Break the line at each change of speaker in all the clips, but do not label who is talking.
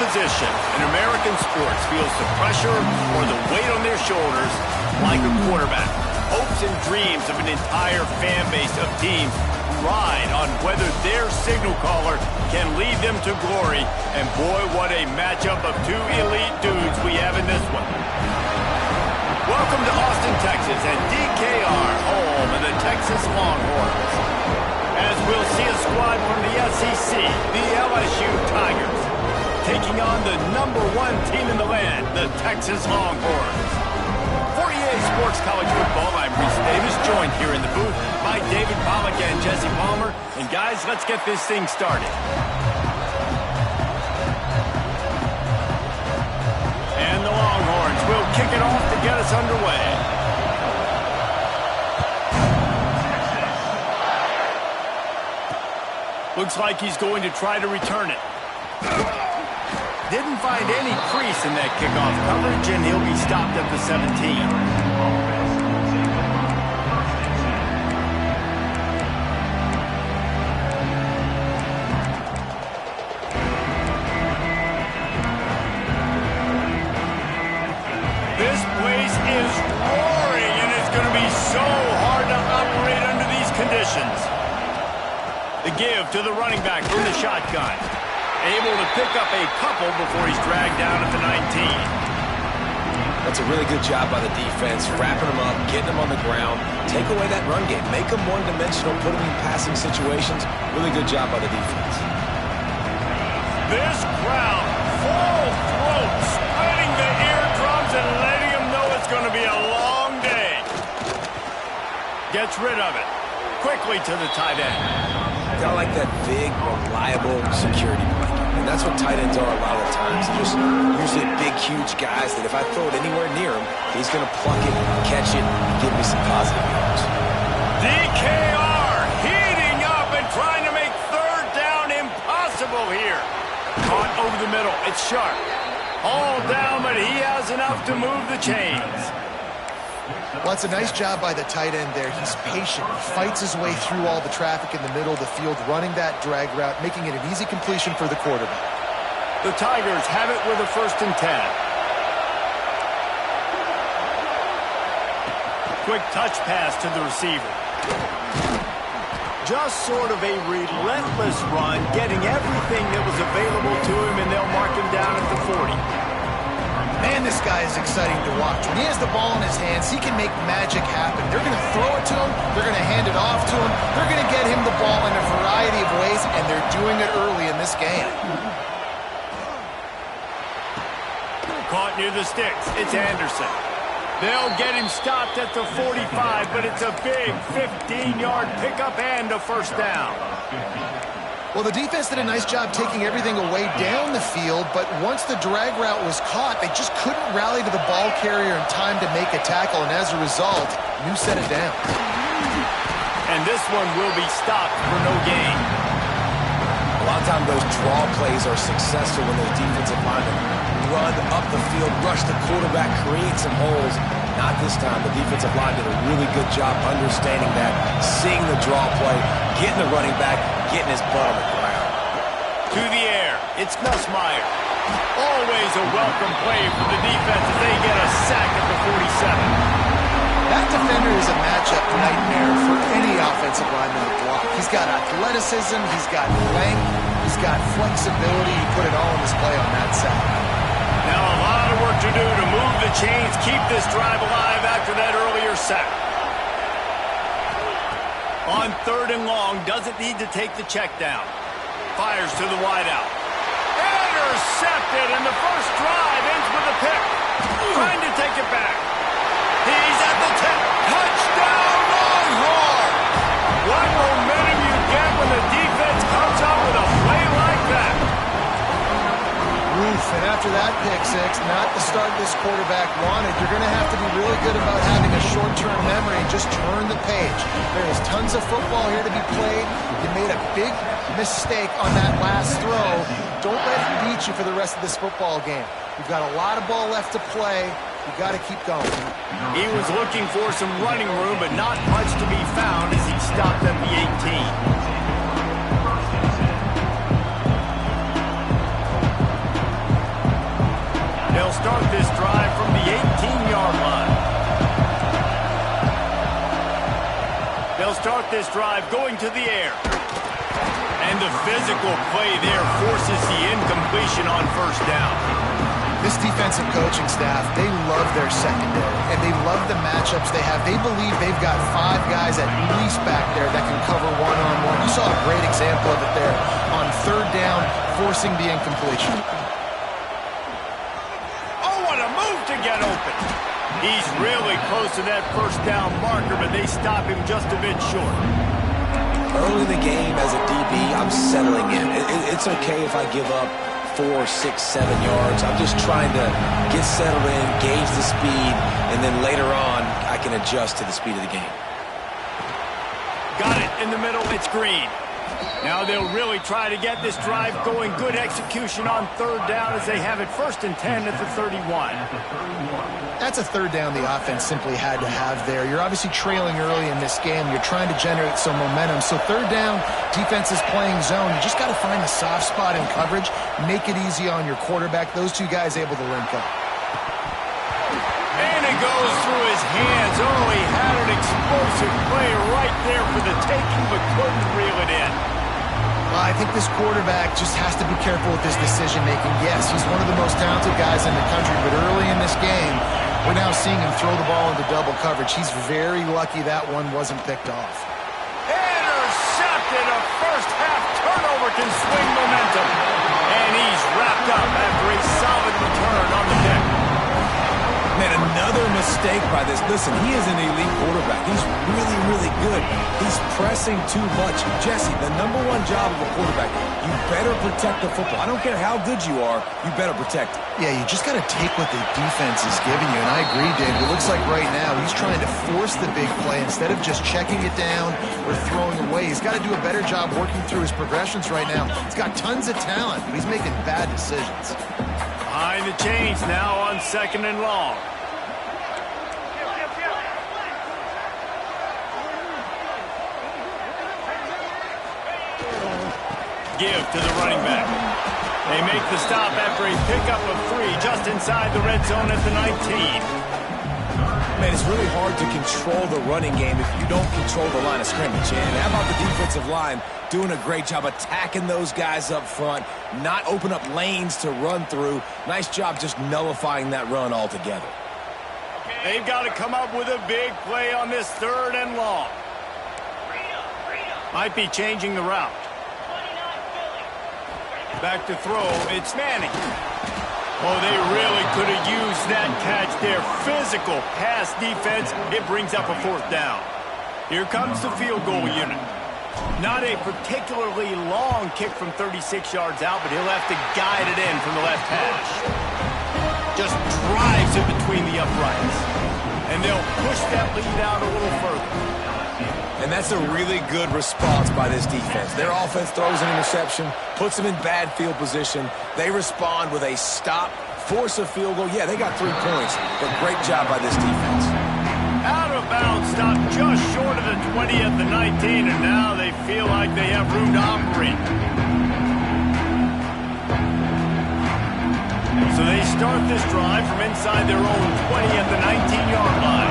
position in American sports feels the pressure or the weight on their shoulders like a quarterback. Hopes and dreams of an entire fan base of teams ride on whether their signal caller can lead them to glory. And boy, what a matchup of two elite dudes we have in this one. Welcome to Austin, Texas, and DKR, home of the Texas Longhorns. As we'll see a squad from the SEC, the LSU Tigers, taking on the #1 team in the land, the Texas Longhorns. For EA Sports College Football, I'm Reese Davis, joined here in the booth by David Pollack and Jesse Palmer. And guys, let's get this thing started. And the Longhorns will kick it off to get us underway. Looks like he's going to try to return it. Didn't find any crease in that kickoff coverage, and he'll be stopped at the 17. This place is roaring, and it's going to be so hard to operate under these conditions. The give to the running back from the shotgun. Able to pick up a couple before he's dragged down at the 19.
That's a really good job by the defense, wrapping them up, getting them on the ground, take away that run game, make them one-dimensional, put them in passing situations. Really good job by the defense.
This crowd, full throat, spreading the eardrums and letting them know it's going to be a long day. Gets rid of it. Quickly to the tight end.
I like that big, reliable security blanket. And that's what tight ends are a lot of the times. They're just usually big, huge guys that if I throw it anywhere near him, he's going to pluck it, catch it, and give me some positive yards.
DKR heating up and trying to make third down impossible here. Caught over the middle. It's sharp. All down, but he has enough to move the chains.
Well, it's a nice job by the tight end there. He's patient. He fights his way through all the traffic in the middle of the field, running that drag route, making it an easy completion for the quarterback.
The Tigers have it with a 1st and 10. Quick touch pass to the receiver. Just sort of a relentless run, getting everything that was available to him, and they'll mark him down at the 40.
Man, this guy is exciting to watch. When he has the ball in his hands, he can make magic happen. They're going to throw it to him. They're going to hand it off to him. They're going to get him the ball in a variety of ways, and they're doing it early in this game.
Caught near the sticks. It's Anderson. They'll get him stopped at the 45, but it's a big 15-yard pickup and a 1st down.
Well, the defense did a nice job taking everything away down the field, but once the drag route was caught, they just couldn't rally to the ball carrier in time to make a tackle, and as a result, New set it down.
And this one will be stopped for no gain.
A lot of times those draw plays are successful when those defensive linemen run up the field, rush the quarterback, create some holes. Not this time. The defensive line did a really good job understanding that, seeing the draw play, getting the running back, getting his butt on the ground.
To the air, it's Nussmeier. Always a welcome play for the defense as they get a sack at the 47.
That defender is a matchup nightmare for any offensive lineman to block. He's got athleticism, he's got length, he's got flexibility. He put it all on display on that sack.
Now a lot of work to do to move the chains, keep this drive alive after that earlier sack. On 3rd and long, doesn't need to take the check down. Fires to the wideout. Intercepted, and the first drive ends with a pick. Trying to take it back. He's at the 10. Touchdown, Longhorn! What momentum you get when the defense comes up with a play like that.
Oof, and after that pick six, not the start this quarterback wanted. You're going to have to be really good about having a short-term memory and just turn the page. There is tons of football here to be played. You made a big mistake on that last throw. Don't let it beat you for the rest of this football game. You've got a lot of ball left to play. You've got to keep going.
He was looking for some running room, but not much to be found as he stopped at the 18. start this drive going to the air. And the physical play there forces the incompletion on first down.
This defensive coaching staff, they love their secondary, and they love the matchups they have. They believe they've got 5 guys at least back there that can cover one-on-one. You saw a great example of it there on third down, forcing the incompletion.
Oh, what a move to get open. He's really close to that first down marker, but they stop him just a bit short.
Early in the game as a DB, I'm settling in. It's okay if I give up 4, 6, 7 yards. I'm just trying to get settled in, gauge the speed, and then later on, I can adjust to the speed of the game.
Got it in the middle. It's Green. Now they'll really try to get this drive going. Good execution on third down as they have it 1st and 10 at the 31.
That's a third down the offense simply had to have there. You're obviously trailing early in this game. You're trying to generate some momentum. So third down, defense is playing zone. You just got to find the soft spot in coverage, make it easy on your quarterback. Those 2 guys able to link up.
And it goes through his hands. Oh, he had an explosive play right there for the taking, but couldn't reel it in.
Well, I think this quarterback just has to be careful with his decision-making. Yes, he's one of the most talented guys in the country, but early in this game, we're now seeing him throw the ball into double coverage. He's very lucky that one wasn't picked off.
Intercepted. A first-half turnover can swing momentum. And he's wrapped up after a solid return on the pick.
Man, another mistake by this. Listen, he is an elite quarterback. He's really, really good. He's pressing too much. Jesse, the #1 job of a quarterback, you better protect the football. I don't care how good you are, you better protect it.
Yeah, you just got to take what the defense is giving you, and I agree, Dave. It looks like right now he's trying to force the big play instead of just checking it down or throwing away. He's got to do a better job working through his progressions right now. He's got tons of talent, but he's making bad decisions.
Behind the chains now on 2nd and long. Give to the running back. They make the stop after a pickup of 3 just inside the red zone at the 19.
Man, it's really hard to control the running game if you don't control the line of scrimmage. And how about the defensive line doing a great job attacking those guys up front, not open up lanes to run through. Nice job just nullifying that run altogether.
They've got to come up with a big play on this 3rd and long. Might be changing the route. Back to throw, it's Manning. Oh, they really could have used that catch there. Physical pass defense. It brings up a 4th down. Here comes the field goal unit. Not a particularly long kick from 36 yards out, but he'll have to guide it in from the left hash. Just drives it between the uprights. And they'll push that lead out a little further.
And that's a really good response by this defense. Their offense throws an interception, puts them in bad field position. They respond with a stop, force a field goal. Yeah, they got 3 points, but great job by this defense.
Out of bounds, stopped just short of the 20 at the 19, and now they feel like they have room to operate. So they start this drive from inside their own 20 at the 19-yard line.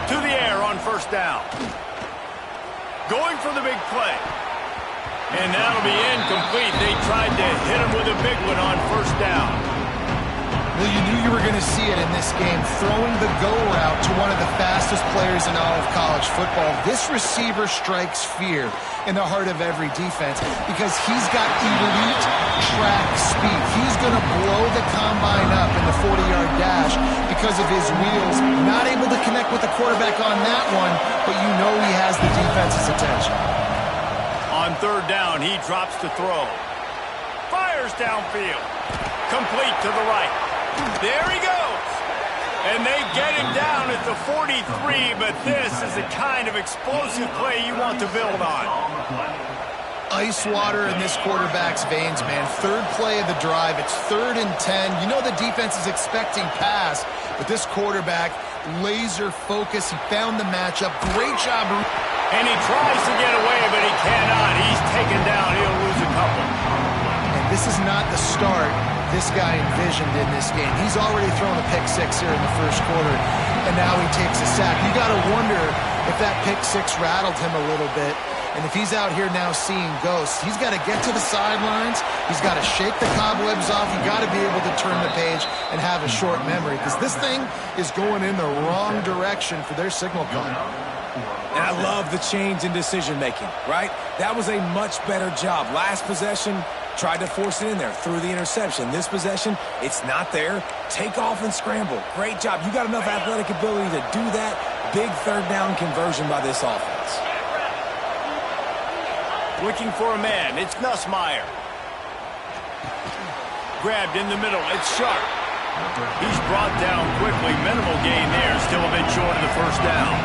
To the air on 1st down. Going for the big play. And that'll be incomplete. They tried to hit him with a big one on 1st down.
Well, you knew you were going to see it in this game, throwing the go route to one of the fastest players in all of college football. This receiver strikes fear in the heart of every defense because he's got elite track speed. He's going to blow the combine up in the 40-yard dash because of his wheels. Not able to connect with the quarterback on that one, but you know he has the defense's attention.
On 3rd down, he drops to throw. Fires downfield. Complete to the right. There he goes. And they get him down at the 43, but this is the kind of explosive play you want to build on.
Ice water in this quarterback's veins, man. 3rd play of the drive. It's 3rd and 10. You know the defense is expecting pass, but this quarterback, laser focus. He found the matchup. Great job.
And he tries to get away, but he cannot. He's taken down. He'll lose a couple.
And this is not the start. This this guy envisioned in this game. He's already thrown a pick six here in the first quarter, and now he takes a sack. You got to wonder if that pick six rattled him a little bit. And if he's out here now seeing ghosts, he's got to get to the sidelines. He's got to shake the cobwebs off. You got to be able to turn the page and have a short memory, because this thing is going in the wrong direction for their signal call.
And I love the change in decision-making, right? That was a much better job. Last possession, tried to force it in there, threw the interception. This possession, it's not there. Take off and scramble. Great job. You got enough athletic ability to do that. Big third down conversion by this offense.
Looking for a man, it's Nussmeier. Grabbed in the middle, it's Sharp. He's brought down quickly, minimal gain there, still a bit short of the first down.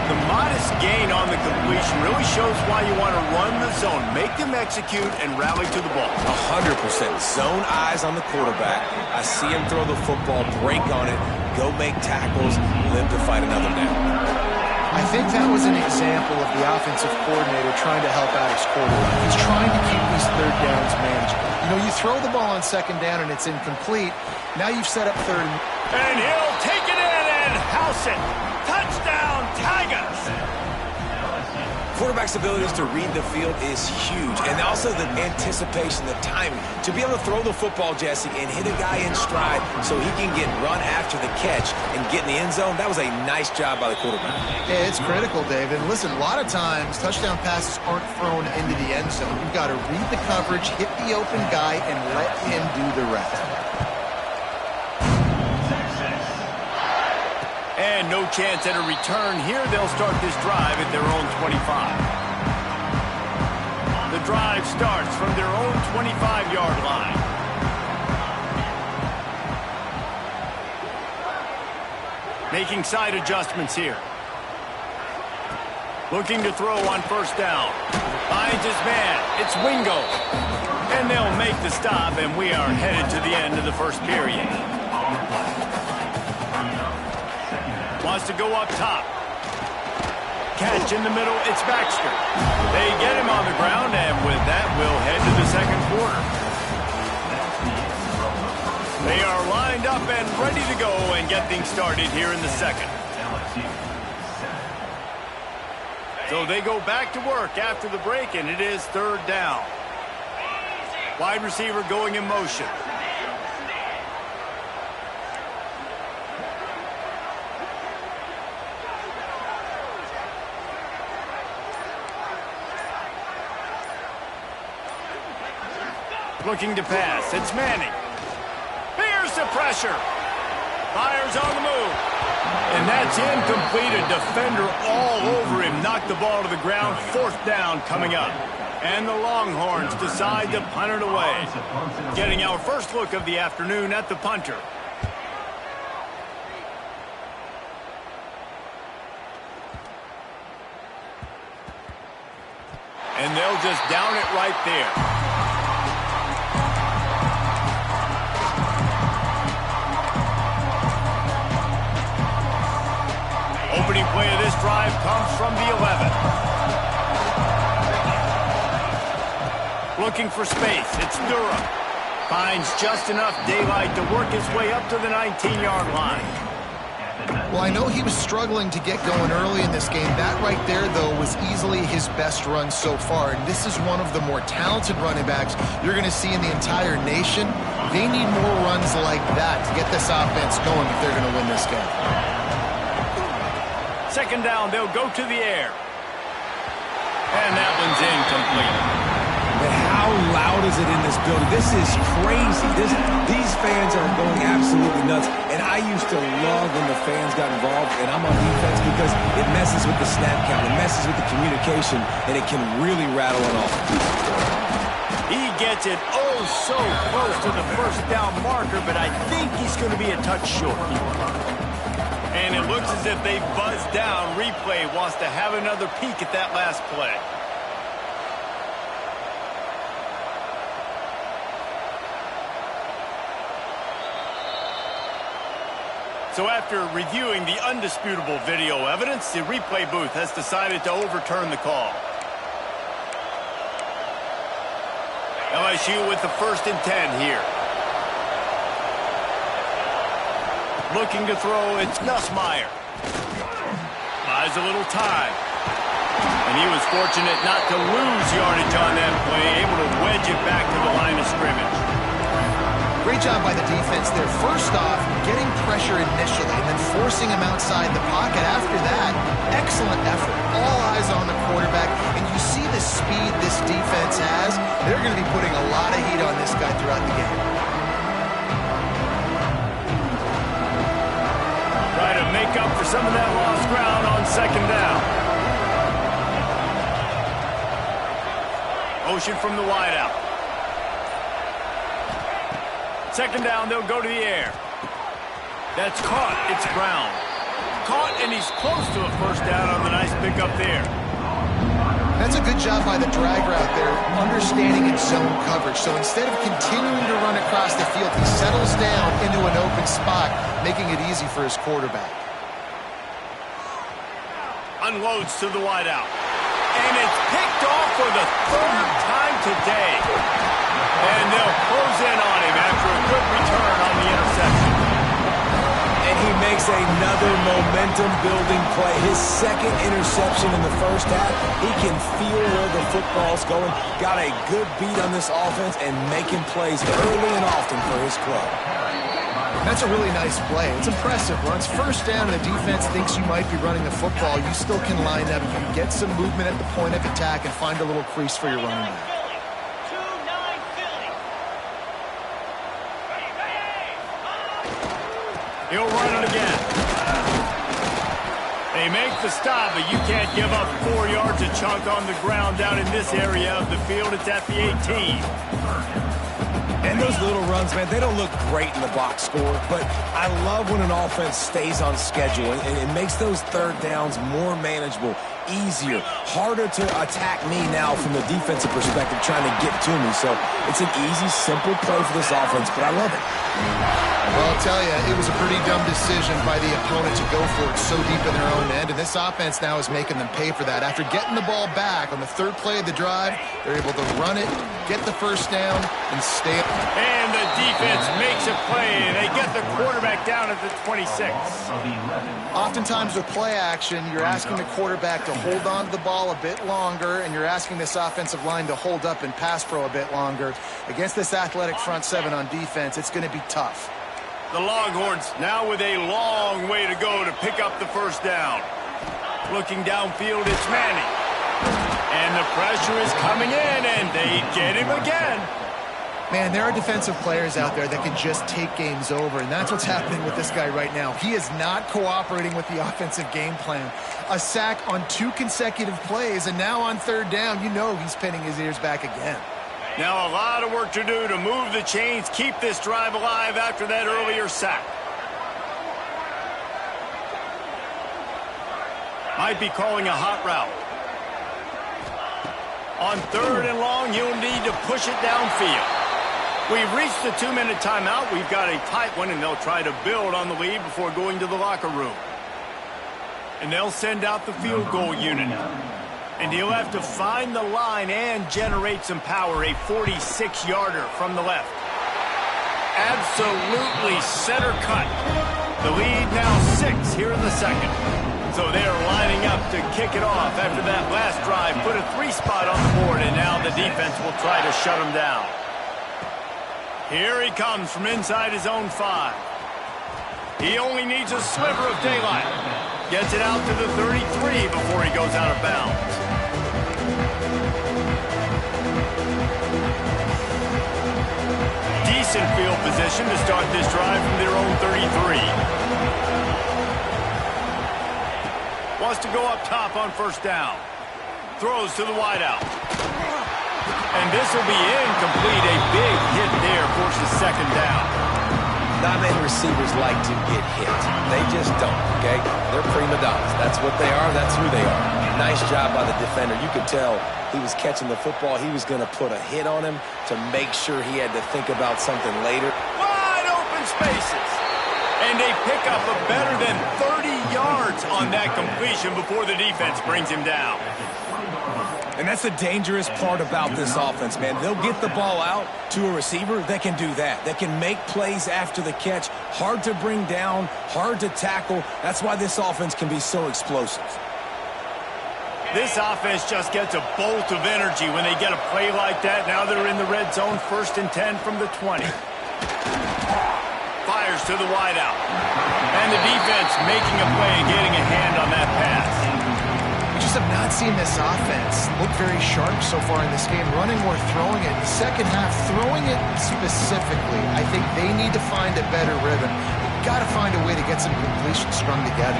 The modest gain on the completion really shows why you want to run the zone, make them execute, and rally to the ball.
100%. Zone eyes on the quarterback. I see him throw the football, break on it, go make tackles, live to fight another down.
I think that was an example of the offensive coordinator trying to help out his quarterback. He's trying to keep these third downs manageable. You know, you throw the ball on second down and it's incomplete. Now you've set up third.
And he'll take it in and house it. Touchdown, Tigers!
Quarterback's abilities to read the field is huge, and also the anticipation, the timing. To be able to throw the football, Jesse, and hit a guy in stride so he can get run after the catch and get in the end zone, that was a nice job by the quarterback.
Yeah, it's critical, David. Listen, a lot of times touchdown passes aren't thrown into the end zone. You've got to read the coverage, hit the open guy, and let him do the rest.
And no chance at a return here. They'll start this drive at their own 25. The drive starts from their own 25-yard line. Making side adjustments here. Looking to throw on first down. Finds his man. It's Wingo. And they'll make the stop, and we are headed to the end of the first period. Wants to go up top. Catch in the middle, it's Baxter. They get him on the ground, and with that, we'll head to the second quarter. They are lined up and ready to go and get things started here in the second. So they go back to work after the break, and it is third down. Wide receiver going in motion. Looking to pass. It's Manning. Here's the pressure. Fires on the move. And that's incomplete. A defender all over him. Knocked the ball to the ground. Fourth down coming up. And the Longhorns decide to punt it away. Getting our first look of the afternoon at the punter. And they'll just down it right there. Opening play of this drive comes from the 11. Looking for space. It's Durham. Finds just enough daylight to work his way up to the 19-yard line.
Well, I know he was struggling to get going early in this game. That right there, though, was easily his best run so far. And this is one of the more talented running backs you're going to see in the entire nation. They need more runs like that to get this offense going if they're going to win this game.
Second down, they'll go to the air. And that one's incomplete.
But how loud is it in this building? This is crazy. These fans are going absolutely nuts. And I used to love when the fans got involved, and I'm on defense because it messes with the snap count. It messes with the communication, and it can really rattle an offense.
He gets it oh so close to the first down marker, but I think he's going to be a touch short. And it looks as if they buzzed down. Replay wants to have another peek at that last play. So after reviewing the undisputable video evidence, the replay booth has decided to overturn the call. LSU with the 1st and 10 here. looking to throw. It's Nussmeier. Buys a little time. And he was fortunate not to lose yardage on that play, able to wedge it back to the line of scrimmage.
Great job by the defense there. First off, getting pressure initially and then forcing him outside the pocket. After that, excellent effort. All eyes on the quarterback. And you see the speed this defense has. They're going to be putting a lot of heat on this guy throughout the game.
Try to make up for some of that lost ground on second down. Motion from the wideout. Second down, they'll go to the air. That's caught. It's Brown. Caught, and he's close to a first down on the nice pickup there.
That's a good job by the drag route there, understanding its zone coverage. So instead of continuing to run across the field, he settles down into an open spot, making it easy for his quarterback.
Unloads to the wideout. And it's picked off for the third time today. And they'll close in on him after a good return on the interception.
And he makes another momentum-building play. His second interception in the first half. He can feel where the football's going. Got a good beat on this offense and making plays early and often for his club.
That's a really nice play. It's impressive. Once first down and the defense thinks you might be running the football, you still can line up. You can get some movement at the point of attack and find a little crease for your running back.
He'll run it again. They make the stop, but you can't give up 4 yards a chunk on the ground down in this area of the field. It's at the 18.
And those little runs, man, they don't look great in the box score, but I love when an offense stays on schedule, and it makes those third downs more manageable, easier, harder to attack me now from the defensive perspective trying to get to me. So it's an easy, simple play for this offense, but I love it.
Well, I'll tell you, it was a pretty dumb decision by the opponent to go for it so deep in their own end, and this offense now is making them pay for that. After getting the ball back on the third play of the drive, they're able to run it, get the first down, and stay.
And the defense makes a play. They get the quarterback down at the 26.
Oftentimes with play action, you're asking the quarterback to hold on to the ball a bit longer, and you're asking this offensive line to hold up and pass pro a bit longer. Against this athletic front seven on defense, it's going to be tough.
The Longhorns now with a long way to go to pick up the first down. Looking downfield, it's Manning. And the pressure is coming in, and they get him again.
Man, there are defensive players out there that can just take games over, and that's what's happening with this guy right now. He is not cooperating with the offensive game plan. A sack on 2 consecutive plays, and now on third down, you know he's pinning his ears back again.
Now a lot of work to do to move the chains, keep this drive alive after that earlier sack. Might be calling a hot route. On third and long, he'll need to push it downfield. We've reached the 2-minute timeout. We've got a tight one, and they'll try to build on the lead before going to the locker room. And they'll send out the field goal unit. And he'll have to find the line and generate some power. A 46-yarder from the left. Absolutely center cut. The lead now 6 here in the second. So they're lining up to kick it off after that last drive. Put a 3 spot on the board, and now the defense will try to shut him down. Here he comes from inside his own 5. He only needs a sliver of daylight. Gets it out to the 33 before he goes out of bounds. Decent field position to start this drive from their own 33. Wants to go up top on first down. Throws to the wideout. And this will be incomplete. A big hit there forces second down.
Not many receivers like to get hit. They just don't, okay? They're prima donnas. That's what they are. That's who they are. Nice job by the defender. You could tell he was catching the football. He was going to put a hit on him to make sure he had to think about something later.
Wide open spaces. And they pick up a better than 30 yards on that completion before the defense brings him down.
And that's the dangerous part about this offense, man. They'll get the ball out to a receiver that can do that. That can make plays after the catch. Hard to bring down, hard to tackle. That's why this offense can be so explosive.
This offense just gets a bolt of energy when they get a play like that. Now they're in the red zone, 1st and 10 from the 20. Fires to the wideout. And the defense making a play, getting a hand on that pass.
We just have not seen this offense look very sharp so far in this game, running or throwing it. Second half, throwing it specifically, I think they need to find a better rhythm. They've got to find a way to get some completions strung together.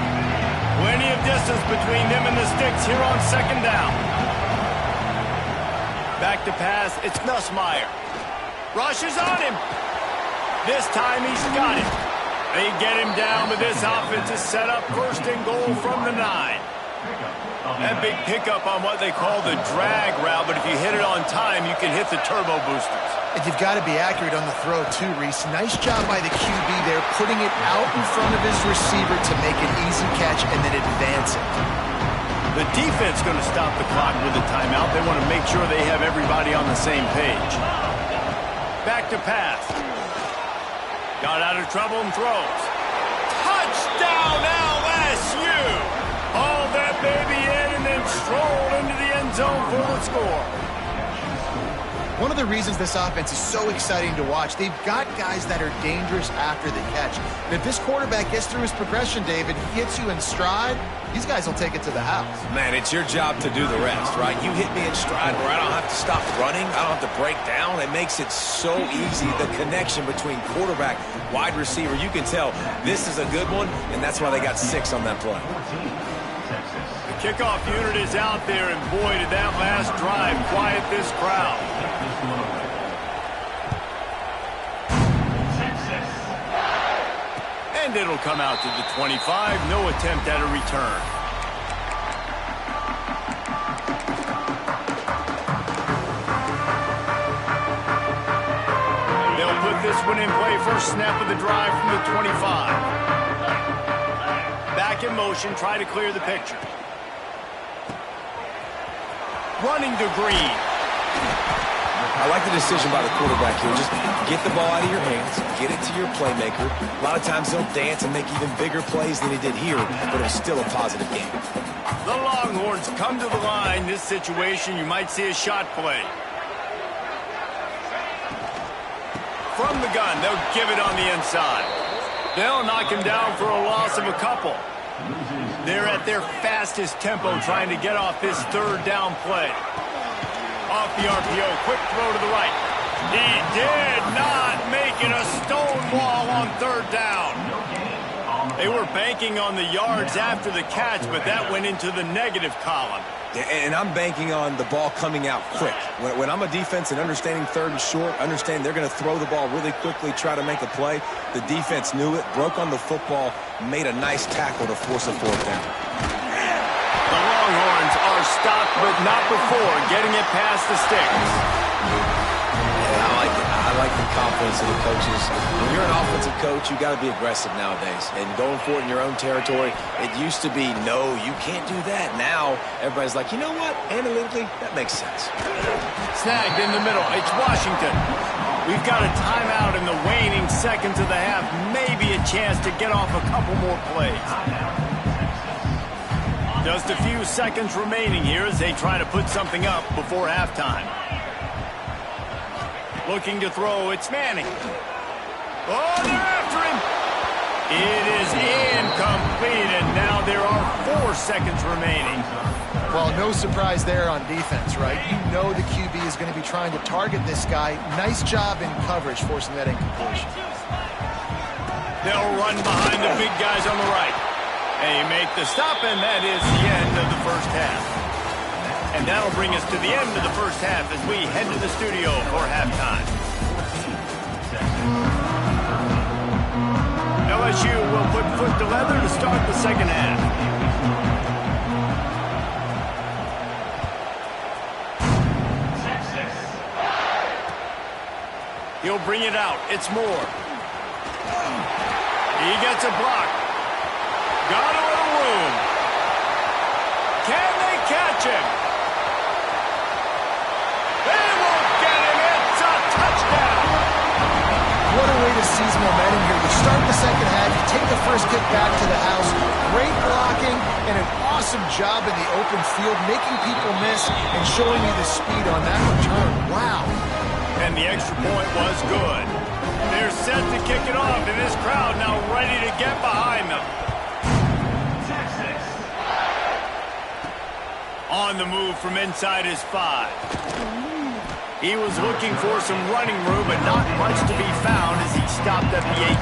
Plenty of distance between them and the sticks here on 2nd down. Back to pass, it's Nussmeier. Rushes on him. This time he's got it. They get him down, but this offense is set up 1st and goal from the 9. That big pickup on what they call the drag route, but if you hit it on time, you can hit the turbo boosters.
And you've got to be accurate on the throw, too, Reese. Nice job by the QB there, putting it out in front of his receiver to make an easy catch and then advance it.
The defense going to stop the clock with a timeout. They want to make sure they have everybody on the same page. Back to pass. Got out of trouble and throws. Touchdown, LSU! Haul that baby in and then stroll into the end zone for the score.
One of the reasons this offense is so exciting to watch, they've got guys that are dangerous after the catch. And if this quarterback gets through his progression, David, he hits you in stride, these guys will take it to the house.
Man, it's your job to do the rest, right? You hit me in stride where I don't have to stop running. I don't have to break down. It makes it so easy, the connection between quarterback, wide receiver. You can tell this is a good one, and that's why they got 6 on that play.
The kickoff unit is out there, and boy, did that last drive quiet this crowd. And it'll come out to the 25. No attempt at a return. They'll put this one in play. First snap of the drive from the 25. Back in motion, try to clear the picture. Running to Green.
I like the decision by the quarterback here. Just get the ball out of your hands, get it to your playmaker. A lot of times they'll dance and make even bigger plays than he did here, but it was still a positive game.
The Longhorns come to the line. This situation, you might see a shot play. From the gun, they'll give it on the inside. They'll knock him down for a loss of a couple. They're at their fastest tempo trying to get off this 3rd down play. Off the RPO, quick throw to the right. He did not make it a stonewall on 3rd down. They were banking on the yards after the catch, but that went into the negative column.
And I'm banking on the ball coming out quick. When I'm a defense and understanding 3rd and short, understand they're going to throw the ball really quickly, try to make a play. The defense knew it, broke on the football, made a nice tackle to force a 4th down.
The Longhorns are stopped, but not before getting it past the sticks.
Yeah, I like it. I like the confidence of the coaches. When you're an offensive coach, you got to be aggressive nowadays. And going for it in your own territory, it used to be, no, you can't do that. Now, everybody's like, you know what? Analytically, that makes sense.
Snagged in the middle. It's Washington. We've got a timeout in the waning seconds of the half. Maybe a chance to get off a couple more plays. Just a few seconds remaining here as they try to put something up before halftime. Looking to throw, it's Manning. Oh, they're after him. It is incomplete, and now there are 4 seconds remaining.
Well, no surprise there on defense, right? You know the QB is going to be trying to target this guy. Nice job in coverage forcing that incompletion.
They'll run behind the big guys on the right. They make the stop, and that is the end of the first half. And that'll bring us to the end of the first half as we head to the studio for halftime. LSU will put foot to leather to start the second half. He'll bring it out. It's Moore. He gets a block. Got a little room. Can they catch him?
seize momentum here. You start the second half, you take the first kick back to the house. Great blocking and an awesome job in the open field, making people miss and showing you the speed on that return. Wow.
And the extra point was good. They're set to kick it off, and this crowd now ready to get behind them. On the move from inside his 5. He was looking for some running room, but not much to be found as he stopped at the 18.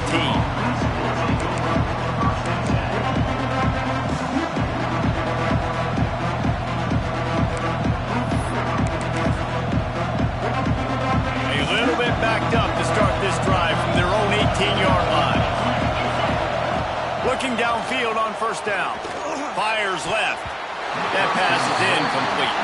A little bit backed up to start this drive from their own 18-yard line. Looking downfield on first down. Fires left. That pass is incomplete.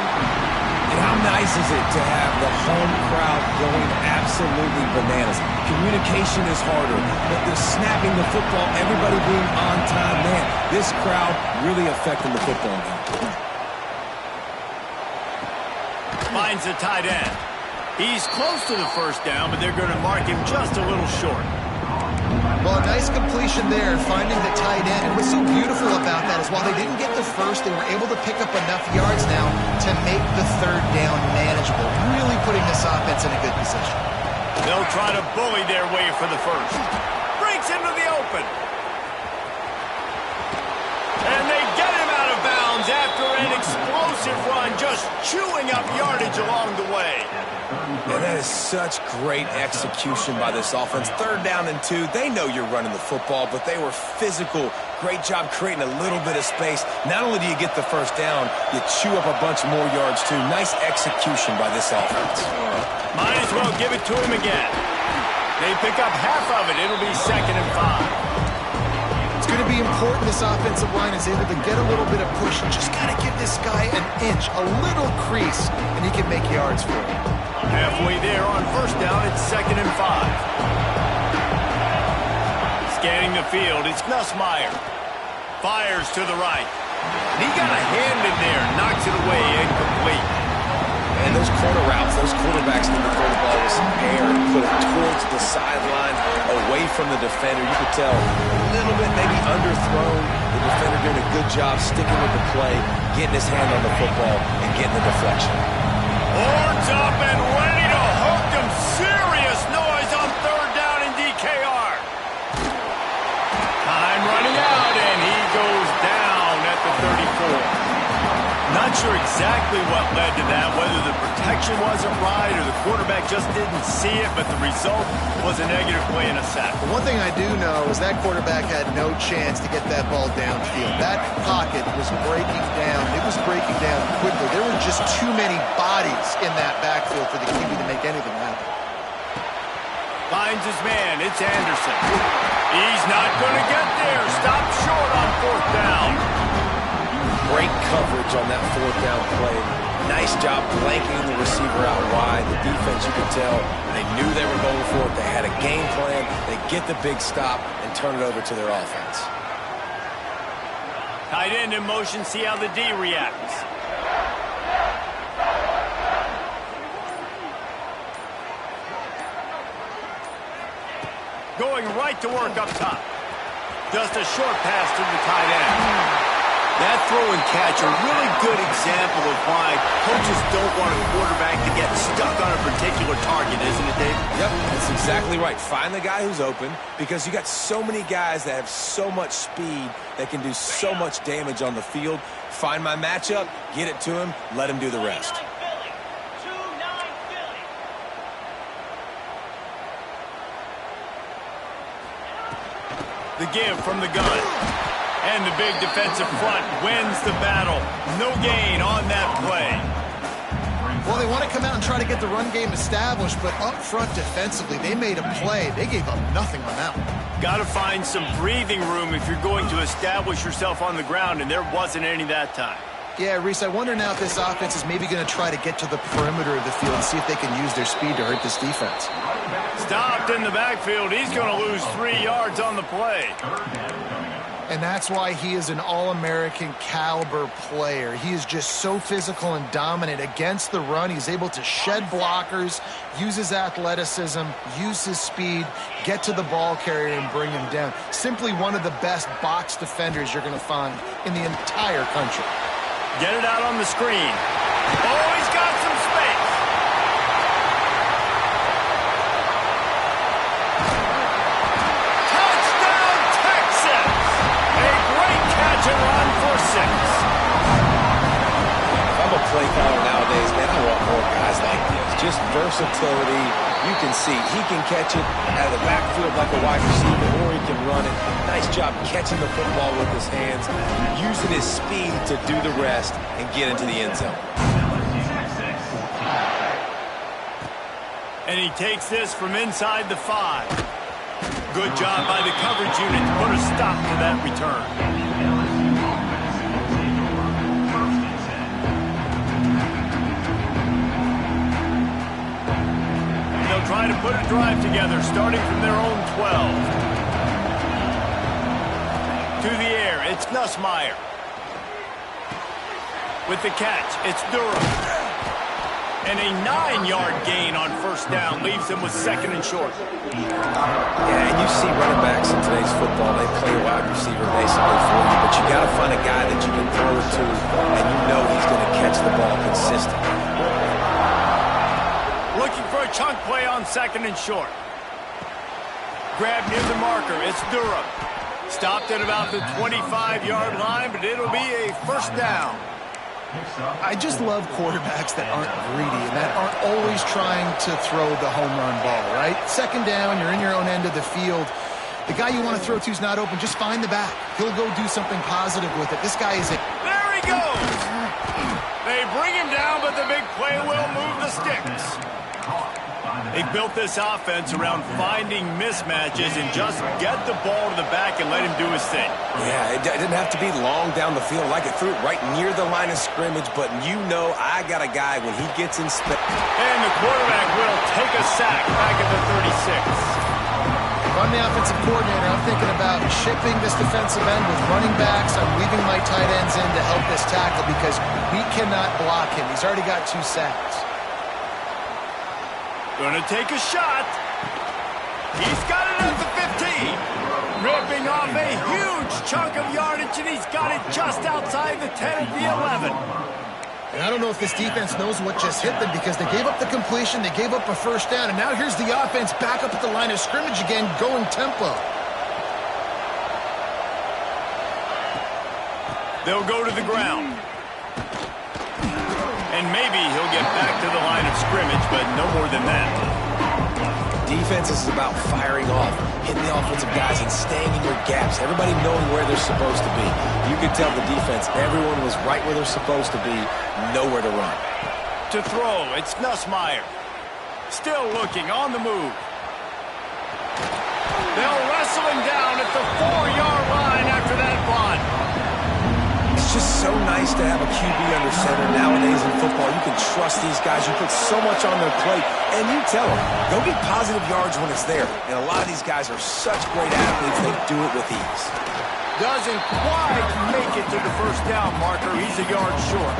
And how nice is it to have the home crowd going absolutely bananas? Communication is harder, but they're snapping the football, everybody being on time. Man, this crowd really affecting the football now.
Finds the tight end. He's close to the first down, but they're going to mark him just a little short.
Well, a nice completion there, finding the tight end. And what's so beautiful about that is while they didn't get the first, they were able to pick up enough yards now to make the third down manageable, really putting this offense in a good position.
They'll try to bully their way for the first. Breaks into the open. And they get him out of bounds after an explosive run, just chewing up yardage along the way.
And that is such great execution by this offense. Third down and 2. They know you're running the football, but they were physical. Great job creating a little bit of space. Not only do you get the first down, you chew up a bunch more yards too. Nice execution by this offense.
Might as well give it to him again. They pick up half of it. It'll be 2nd and 5.
It's going to be important this offensive line is able to get a little bit of push. Just got to give this guy an inch, a little crease, and he can make yards for you.
Halfway there on first down, it's 2nd and 5. Scanning the field, it's Nussmeier. Fires to the right. He got a hand in there, knocks it away, incomplete.
And those corner routes, those quarterbacks need to throw the ball with some air and put it towards the sideline, away from the defender. You could tell a little bit maybe underthrown. The defender doing a good job sticking with the play, getting his hand on the football, and getting the deflection.
Horns up and ready to hook them. Serious noise on third down in DKR. Time running out, and he goes down at the 34. Not sure exactly what led to that, whether the protection wasn't right or the quarterback just didn't see it, but the result was a negative play and a sack.
But one thing I do know is that quarterback had no chance to get that ball downfield. That pocket was breaking down. It was breaking down quickly. There were just too many bodies in that backfield for the QB to make anything happen.
Finds his man. It's Anderson. He's not going to get there. Stop short on fourth down.
Great coverage on that fourth down play. Nice job blanking the receiver out wide. The defense, you could tell, they knew they were going for it. They had a game plan. They get the big stop and turn it over to their offense.
Tight end in motion. See how the D reacts. Going right to work up top. Just a short pass to the tight end. That throw and catch, a really good example of why coaches don't want a quarterback to get stuck on a particular target, isn't it, Dave?
Yep, that's exactly right. Find the guy who's open because you got so many guys that have so much speed that can do so much damage on the field. Find my matchup, get it to him, let him do the rest.
The give from the gun. And the big defensive front wins the battle. No gain on that play.
Well, they want to come out and try to get the run game established, but up front defensively, they made a play. They gave up nothing on that one.
Got to find some breathing room if you're going to establish yourself on the ground, and there wasn't any that time.
Yeah, Reese, I wonder now if this offense is maybe going to try to get to the perimeter of the field and see if they can use their speed to hurt this defense.
Stopped in the backfield. He's going to lose 3 yards on the play.
And that's why he is an All-American caliber player. He is just so physical and dominant against the run. He's able to shed blockers, use his athleticism, use his speed, get to the ball carrier and bring him down. Simply one of the best box defenders you're going to find in the entire country.
Get it out on the screen. Oh, he's got some space. Touchdown, Texas! A great catch and run for 6.
If I'm a play caller nowadays, man, I want more guys like this. Just versatility. You can see he can catch it out of the backfield like a wide receiver, or he can run it. Nice job catching the football with his hands, using his speed to do the rest and get into the end zone.
And he takes this from inside the 5. Good job by the coverage unit to put a stop to that return. Try to put a drive together, starting from their own 12. To the air, it's Nussmeier. With the catch, it's Durham. And a 9-yard gain on first down leaves him with 2nd and short.
Yeah, and you see running backs in today's football, they play a wide receiver basically for you, but you got to find a guy that you can throw it to, and you know he's going to catch the ball consistently.
Looking for a chunk play on 2nd and short. Grab near the marker. It's Durham. Stopped at about the 25-yard line, but it'll be a first down.
I just love quarterbacks that aren't greedy and that aren't always trying to throw the home run ball, right? 2nd down, you're in your own end of the field. The guy you want to throw to is not open. Just find the back. He'll go do something positive with it. This guy is it.
There he goes. They bring him down, but the big play will move the sticks. They built this offense around finding mismatches and just get the ball to the back and let him do his thing.
Yeah, it didn't have to be long down the field. Like it threw it right near the line of scrimmage, but you know I got a guy when he gets in space.
And the quarterback will take a sack back at the 36.
If I'm the offensive coordinator, I'm thinking about shipping this defensive end with running backs. I'm leaving my tight ends in to help this tackle because we cannot block him. He's already got 2 sacks.
Gonna take a shot. He's got it at the 15. Ripping off a huge chunk of yardage, and he's got it just outside the 10 at the 11.
And I don't know if this defense knows what just hit them because they gave up the completion, they gave up a first down, and now here's the offense back up at the line of scrimmage again, going tempo.
They'll go to the ground. And maybe he'll get back to the line of scrimmage, but no more than that.
Defense is about firing off, hitting the offensive guys, and staying in your gaps. Everybody knowing where they're supposed to be. You could tell the defense, everyone was right where they're supposed to be, nowhere to run.
To throw, it's Nussmeier. Still looking, on the move. They'll wrestle him down at the 4-yard line after that bunt.
It's just so nice to have a QB under center nowadays in football. You can trust these guys. You put so much on their plate, and you tell them, go get positive yards when it's there. And a lot of these guys are such great athletes, they do it with ease.
Doesn't quite make it to the first down marker. He's a yard short.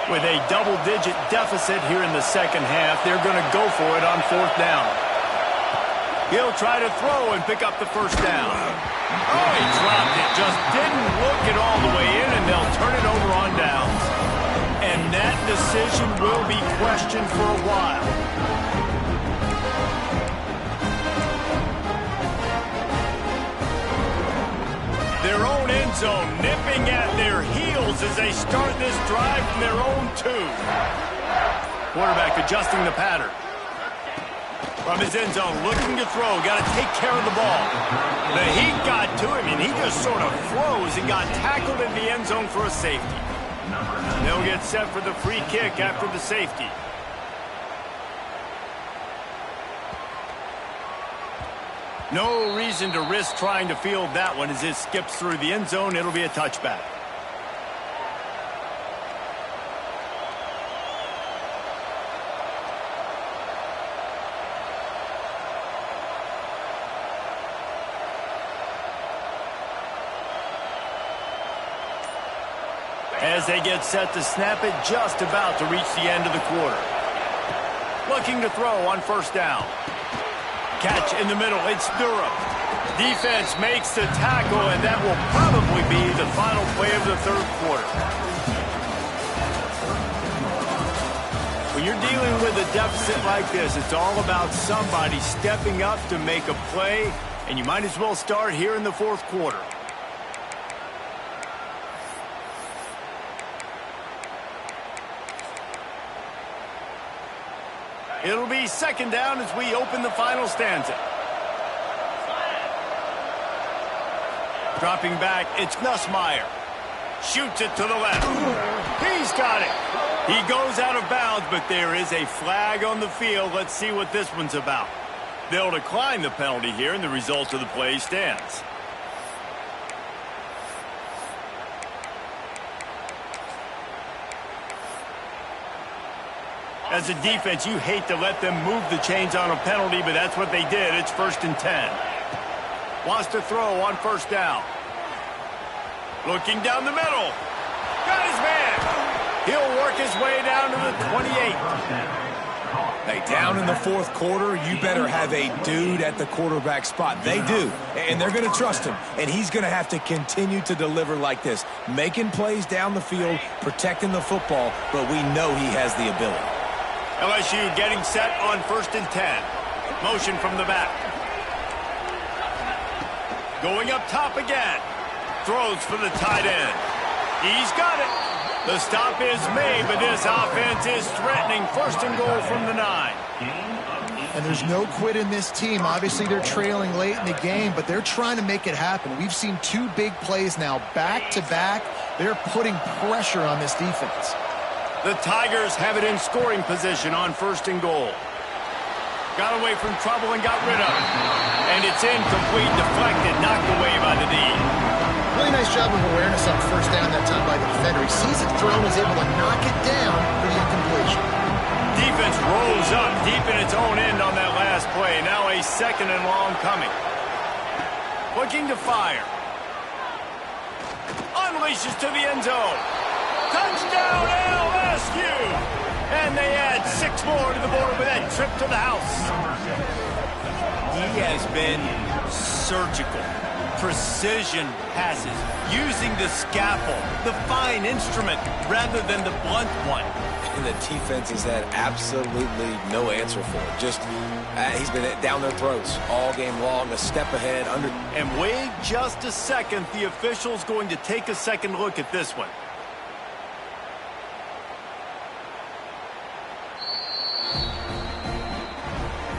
With a double-digit deficit here in the second half, they're going to go for it on 4th down. He'll try to throw and pick up the first down. Oh, he dropped it. Just didn't look it all the way in, and they'll turn it over on downs. And that decision will be questioned for a while. Their own end zone nipping at their heels as they start this drive from their own 2. Quarterback adjusting the pattern. From his end zone, looking to throw. Got to take care of the ball. The heat got to him, and he just sort of froze and got tackled in the end zone for a safety. They'll get set for the free kick after the safety. No reason to risk trying to field that one as it skips through the end zone. It'll be a touchback. as they get set to snap it just about to reach the end of the quarter. Looking to throw on first down. Catch in the middle. It's Durham. Defense makes the tackle, and that will probably be the final play of the third quarter. When you're dealing with a deficit like this, it's all about somebody stepping up to make a play, and you might as well start here in the fourth quarter. It'll be second down as we open the final stanza. Dropping back, it's Nussmeier. Shoots it to the left. He's got it. He goes out of bounds, but there is a flag on the field. Let's see what this one's about. They'll decline the penalty here, and the result of the play stands. As a defense, you hate to let them move the chains on a penalty, but that's what they did. It's 1st and 10. Wants to throw on first down. Looking down the middle. Got his man. He'll work his way down to the 28.
Hey, down in the fourth quarter, you better have a dude at the quarterback spot. They do, and they're going to trust him, and he's going to have to continue to deliver like this, making plays down the field, protecting the football, but we know he has the ability.
LSU getting set on 1st and 10. Motion from the back. Going up top again. Throws for the tight end. He's got it. The stop is made, but this offense is threatening. 1st and goal from the 9.
And there's no quit in this team. Obviously, they're trailing late in the game, but they're trying to make it happen. We've seen 2 big plays now, back-to-back. They're putting pressure on this defense.
The Tigers have it in scoring position on 1st and goal. Got away from trouble and got rid of it. And it's incomplete, deflected, knocked away by the D.
Really nice job of awareness on first down that time by the defender. He sees it thrown, is able to knock it down for the incompletion.
Defense rolls up deep in its own end on that last play. Now a 2nd and long coming. Looking to fire. Unleashes to the end zone. Touchdown LSU! And they add 6 more to the board with that trip to the house. He has been surgical. Precision passes, using the scalpel, the fine instrument, rather than the blunt one.
And the defense has had absolutely no answer for it. Just, he's been down their throats all game long, a step ahead.
And wait just a second, the official's going to take a second look at this one.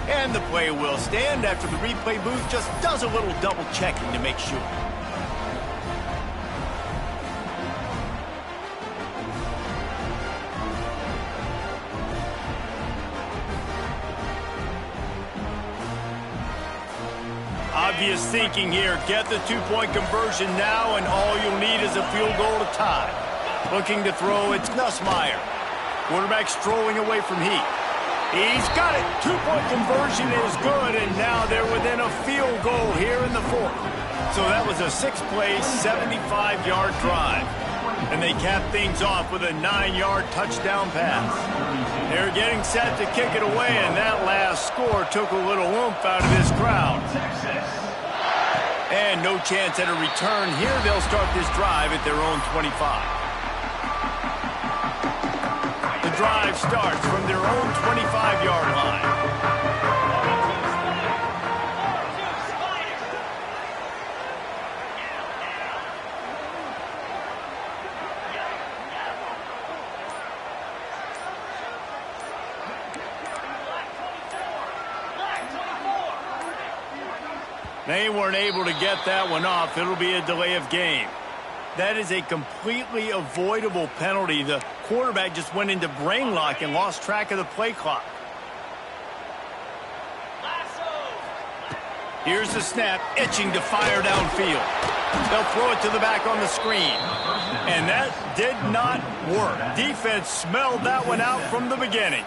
And the play will stand after the replay booth just does a little double checking to make sure. Obvious thinking here. Get the 2-point conversion now, and all you'll need is a field goal to tie. Looking to throw, it's Nussmeier. Quarterback strolling away from heat. He's got it. 2-point conversion is good, and now they're within a field goal here in the fourth. So that was a 6-play, 75-yard drive. And they cap things off with a 9-yard touchdown pass. They're getting set to kick it away, and that last score took a little oomph out of this crowd. And no chance at a return here. They'll start this drive at their own 25. The drive starts from their own 25-yard line. They weren't able to get that one off. It'll be a delay of game. That is a completely avoidable penalty. The quarterback just went into brain lock and lost track of the play clock. Here's the snap, itching to fire downfield. They'll throw it to the back on the screen. And that did not work. Defense smelled that one out from the beginning.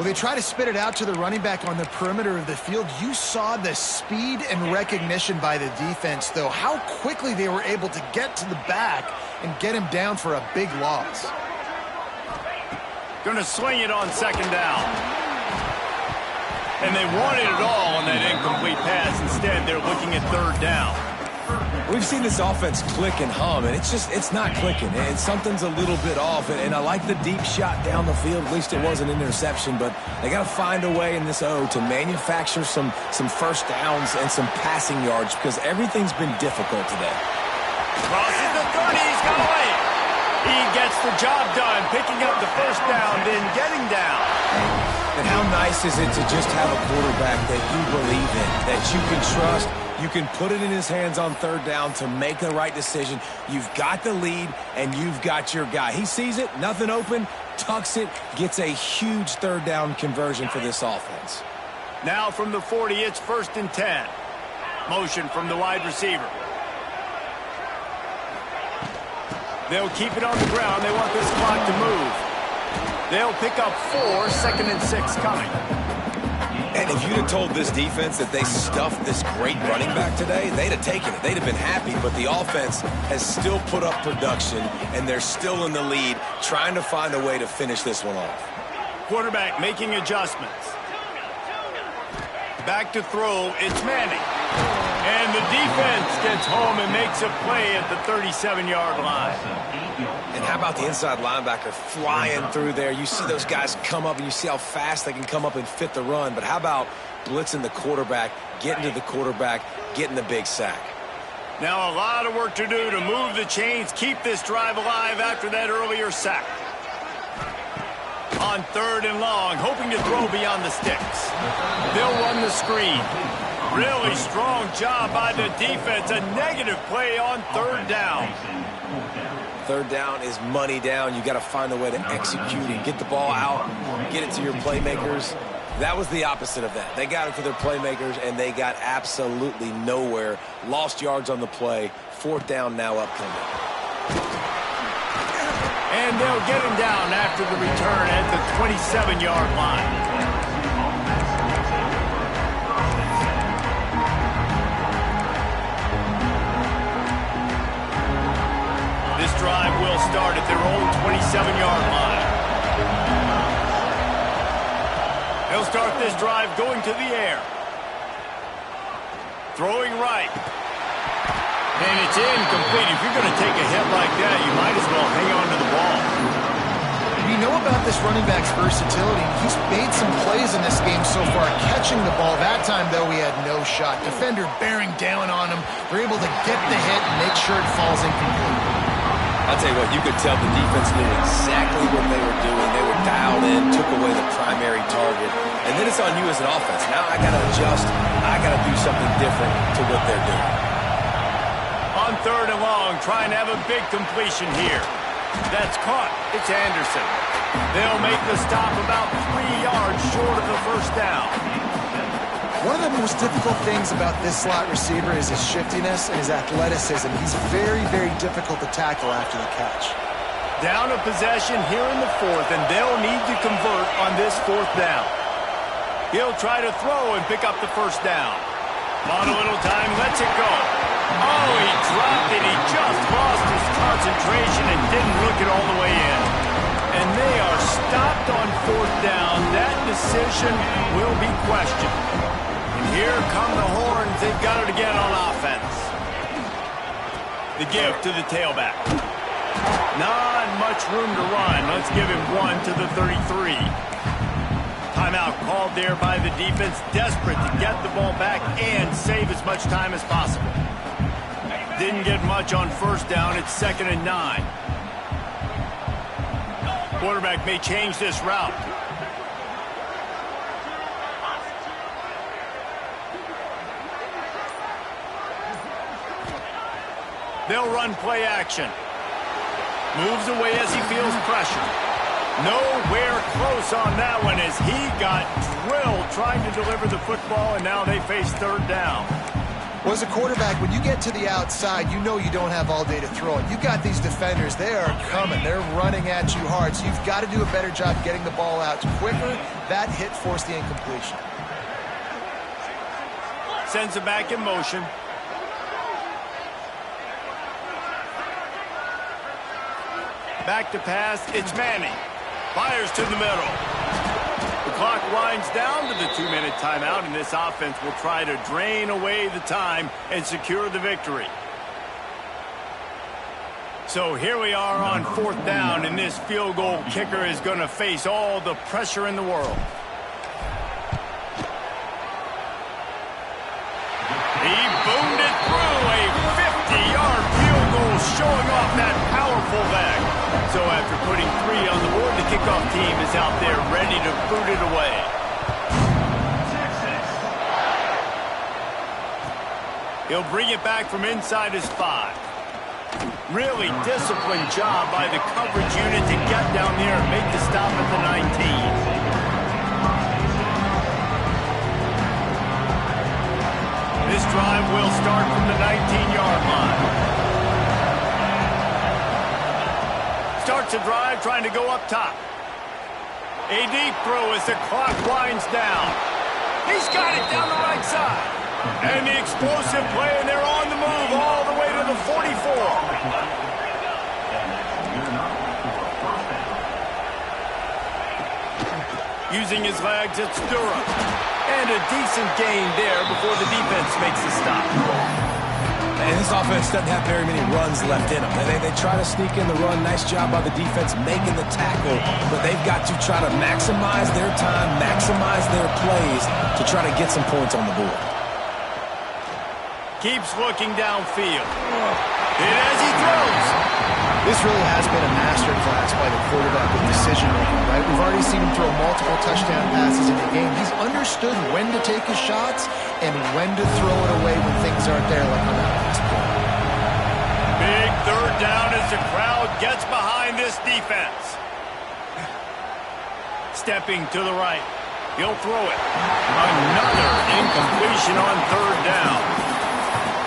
Well, they try to spit it out to the running back on the perimeter of the field. You saw the speed and recognition by the defense, though, how quickly they were able to get to the back and get him down for a big loss.
Going to swing it on second down. And they wanted it all on that incomplete pass. Instead, they're looking at third down.
We've seen this offense click and hum, and it's not clicking, and something's a little bit off. And I like the deep shot down the field. At least it wasn't an interception, but they got to find a way in this O to manufacture some first downs and some passing yards because everything's been difficult today.
Crosses the 30. He's got away. He gets the job done, picking up the first down, then getting down.
And how nice is it to just have a quarterback that you believe in, that you can trust? You can put it in his hands on third down to make the right decision. You've got the lead, and you've got your guy. He sees it, nothing open, tucks it, gets a huge third down conversion for this offense.
Now from the 40, it's 1st and 10. Motion from the wide receiver. They'll keep it on the ground. They want this clock to move. They'll pick up 4, 2nd and 6 coming.
And if you'd have told this defense that they stuffed this great running back today, they'd have taken it. They'd have been happy, but the offense has still put up production, and they're still in the lead, trying to find a way to finish this one off.
Quarterback making adjustments. Back to throw, it's Manning. And the defense gets home and makes a play at the 37-yard line.
And how about the inside linebacker flying through there? You see those guys come up, and you see how fast they can come up and fit the run. But how about blitzing the quarterback, getting to the quarterback, getting the big sack?
Now a lot of work to do to move the chains, keep this drive alive after that earlier sack. On 3rd and long, hoping to throw beyond the sticks. They'll run the screen. Really strong job by the defense. A negative play on 3rd down.
Third down is money down. You got to find a way to execute and get the ball out, get it to your playmakers. That was the opposite of that. They got it to their playmakers, and they got absolutely nowhere. Lost yards on the play. 4th down now upcoming.
And they'll get him down after the return at the 27-yard line. This drive will start at their own 27-yard line. They'll start this drive going to the air. Throwing right. And it's incomplete. If you're going to take a hit like that, you might as well hang on to the ball.
You know about this running back's versatility. He's made some plays in this game so far, catching the ball. That time, though, he had no shot. Defender bearing down on him. They're able to get the hit and make sure it falls incomplete.
I'll tell you what, you could tell the defense knew exactly what they were doing. They were dialed in, took away the primary target. And then it's on you as an offense. Now I got to adjust. I got to do something different to what they're doing.
On 3rd and long, trying to have a big completion here. That's caught. It's Anderson. They'll make the stop about 3 yards short of the first down.
One of the most difficult things about this slot receiver is his shiftiness and his athleticism. He's very, very difficult to tackle after the catch.
Down a possession here in the 4th, and they'll need to convert on this 4th down. He'll try to throw and pick up the first down. On a little time, lets it go. Oh, he dropped it. He just lost his concentration and didn't look it all the way in. And they are stopped on 4th down. That decision will be questioned. And here come the horns. They've got it again on offense. The give to the tailback. Not much room to run. Let's give him 1 to the 33. Timeout called there by the defense, desperate to get the ball back and save as much time as possible. Didn't get much on 1st down. It's 2nd and 9. Quarterback may change this route. They'll run play action. Moves away as he feels pressure. Nowhere close on that one as he got drilled trying to deliver the football, and now they face 3rd down.
Well, as a quarterback, when you get to the outside, you know you don't have all day to throw it. You've got these defenders, they are coming. They're running at you hard, so you've got to do a better job getting the ball out quicker. That hit forced the incompletion.
Sends it back in motion. Back to pass, it's Manning. Fires to the middle. The clock winds down to the 2-minute timeout, and this offense will try to drain away the time and secure the victory. So here we are on 4th down, and this field goal kicker is going to face all the pressure in the world. He boomed it through, a 50-yard field goal, showing off that powerful back. So after putting 3 on the board, the kickoff team is out there ready to boot it away. He'll bring it back from inside his 5. Really disciplined job by the coverage unit to get down there and make the stop at the 19. This drive will start from the 19-yard line. Starts a drive trying to go up top. A deep throw as the clock winds down. He's got it down the right side. And the explosive play, and they're on the move all the way to the 44. Using his legs, it's Durham. And a decent gain there before the defense makes the stop.
And this offense doesn't have very many runs left in them. They try to sneak in the run. Nice job by the defense making the tackle. But they've got to try to maximize their time, maximize their plays to try to get some points on the board.
Keeps looking downfield. And as he throws.
This really has been a masterclass by the quarterback with decision-making, right? We've already seen him throw multiple touchdown passes in the game. He's understood when to take his shots and when to throw it away when things aren't there, like on that last play.
Big 3rd down as the crowd gets behind this defense. Stepping to the right. He'll throw it. Another incompletion on 3rd down.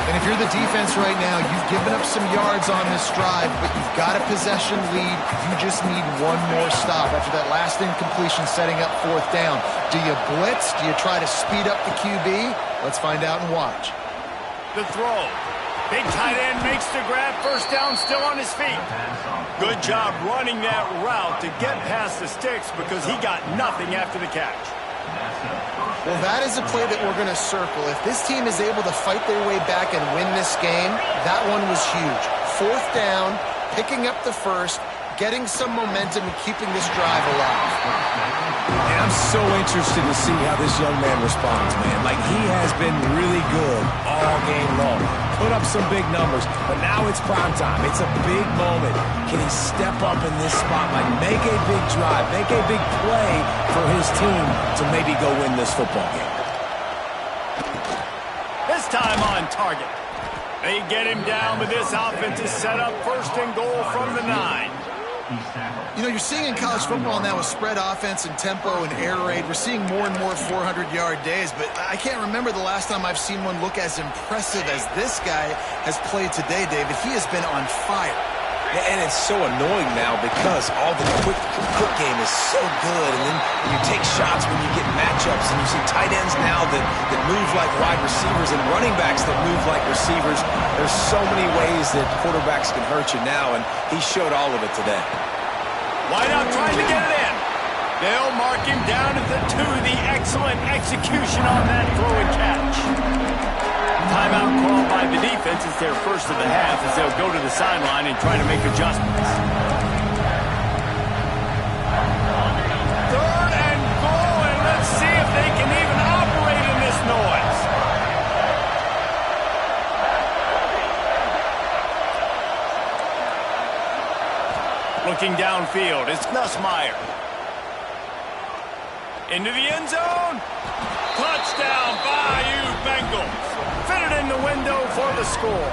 And if you're the defense right now, you've given up some yards on this drive, but you've got a possession lead. You just need one more stop after that last incompletion setting up 4th down. Do you blitz? Do you try to speed up the QB? Let's find out and watch.
The throw. Big tight end makes the grab. 1st down, still on his feet. Good job running that route to get past the sticks because he got nothing after the catch.
Well, that is a play that we're going to circle. If this team is able to fight their way back and win this game, that one was huge. 4th down, picking up the 1st, getting some momentum and keeping this drive alive.
And I'm so interested to see how this young man responds, man. Like, he has been really good all game long. Put up some big numbers, but now it's prime time. It's a big moment. Can he step up in this spotlight, make a big drive, make a big play for his team to maybe go win this football game?
This time on target. They get him down, but this offense is set up 1st and goal from the 9.
You know, you're seeing in college football now with spread offense and tempo and air raid, we're seeing more and more 400-yard days, but I can't remember the last time I've seen one look as impressive as this guy has played today, David. He has been on fire.
And it's so annoying now because all the quick game is so good, and then you take shots when you get matchups, and you see tight ends now that move like wide receivers and running backs that move like receivers. There's so many ways that quarterbacks can hurt you now, and he showed all of it today.
Wideout trying to get it in. They'll mark him down at the 2. The excellent execution on that throw and catch. Timeout called by the defense. It's their 1st of the half as they'll go to the sideline and try to make adjustments. 3rd and goal, and let's see if they can even operate in this noise. Looking downfield, it's Nussmeier. Into the end zone. Touchdown, Bayou Bengals. Fit it in the window for the score.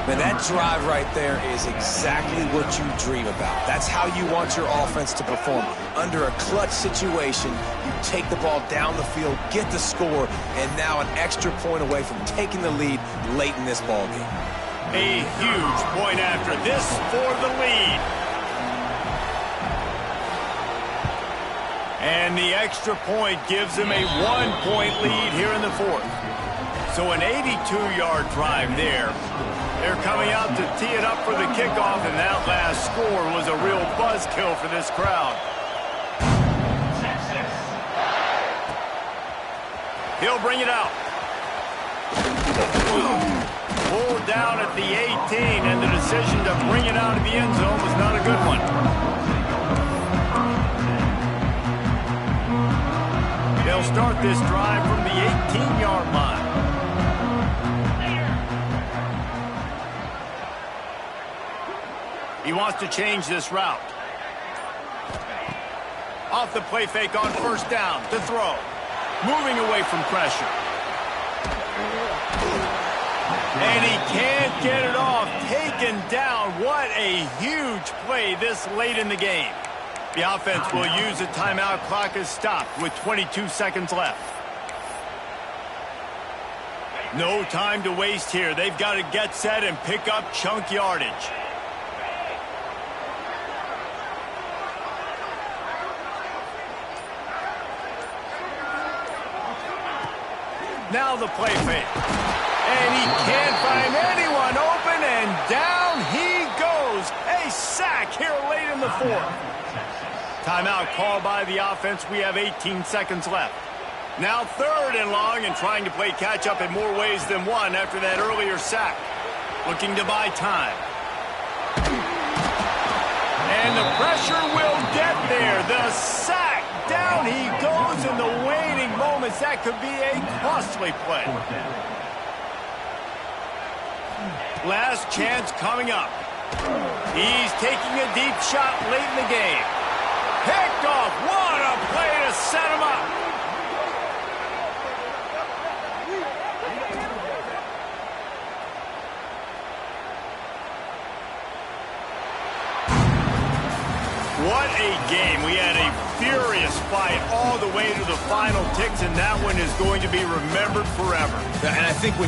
Man, that drive right there is exactly what you dream about. That's how you want your offense to perform. Under a clutch situation, you take the ball down the field, get the score, and now an extra point away from taking the lead late in this ballgame.
A huge point after this for the lead. And the extra point gives them a 1-point lead here in the fourth. So an 82-yard drive there. They're coming out to tee it up for the kickoff, and that last score was a real buzzkill for this crowd. He'll bring it out. Pulled down at the 18, and the decision to bring it out of the end zone was not a good one. They'll start this drive from the 18-yard line. He wants to change this route. Off the play fake on first down to throw. Moving away from pressure. And he can't get it off. Taken down. What a huge play this late in the game. The offense will use a timeout. Clock is stopped with 22 seconds left. No time to waste here. They've got to get set and pick up chunk yardage. Now the play fake. And he can't find anyone open, and down he goes. A sack here late in the fourth. Timeout called by the offense. We have 18 seconds left. Now 3rd and long, and trying to play catch-up in more ways than one after that earlier sack. Looking to buy time. And the pressure will get there. The sack. Down he goes in the waning moments. That could be a costly play. Last chance coming up. He's taking a deep shot late in the game. Picked off. What a play to set him up. What a game. We had a furious fight all the way to the final ticks, and that one is going to be remembered forever.
And I think when